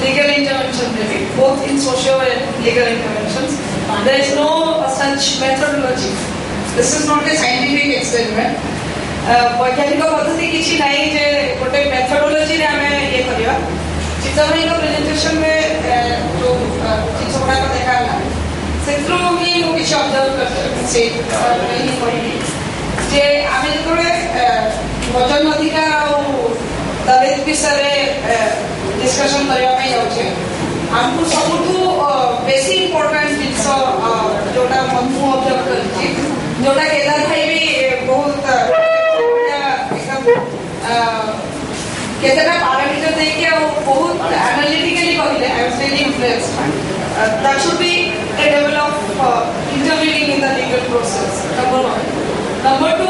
legal intervention maybe, both in socio and legal interventions. There is no such methodology. This is not a scientific experiment. वैज्ञानिक पद्धति किसी नहीं जे गोटे methodology रे हमें ये करिया चित्त भाई का प्रेजेंटेशन में जो चीज गुड़ा को देखा है सेत्रो भी वो किसी ऑब्जर्व करते से नहीं कोई जे आमे जेतोले वचन अधिकार और दलित विषय डिस्कशन करबा पई जाउछे हमको सबुठु बेसी इंपोर्टेंट जिंस जोटा मनु ऑब्जर्व करछि जोटा केदार भाई भी बहुत केतना पैरामीटर देके बहुत एनालिटिकली कहले I was very impressed that should be a level of intervening in the legal process, number 1. Number 2,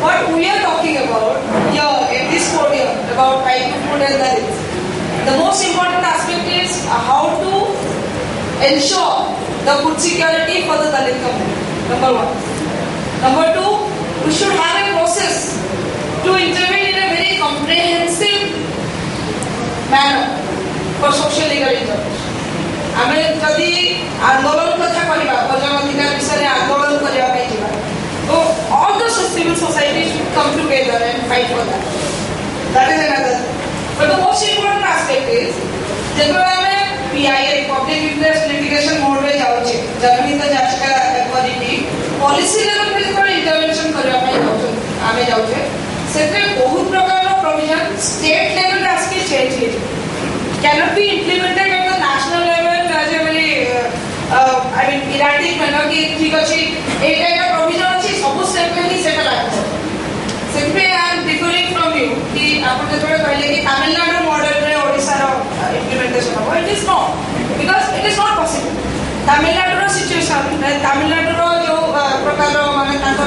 what we are talking about here in this podium about right to food and Dalits, the most important aspect is how to ensure the food security for the Dalit community, number 1. Number 2, we should have a process to intervene in a very comprehensive manner for social legal intervention. आमे जदि आंदोलन कथा करिबा भोजन अधिकार विषय रे आंदोलन करिबा पई जिबा तो all the civil society should come together and fight for that. That is another. But the most important aspect is जेतोला आमे PIL public interest litigation mode रे जाउछे जनहित याचिका करिबी पॉलिसी लेवल पे जेतोला इंटरवेंशन करिबा पई जाउछे आमे जाउछे सेते बहुत प्रकार प्रोविजन स्टेट लेवल रे आस्के चेंज हे cannot be implemented at the national level as a very I mean erratic manner ki thik achi eta eta provision achi sabu step me ni seta lagbo सेपे I am differing from you ki apan jetore kaile ki Tamil Nadu model re Odisha ro implementation hobo it is not because it is not possible Tamil Nadu ro situation Tamil Nadu ro jo prakar mane tanko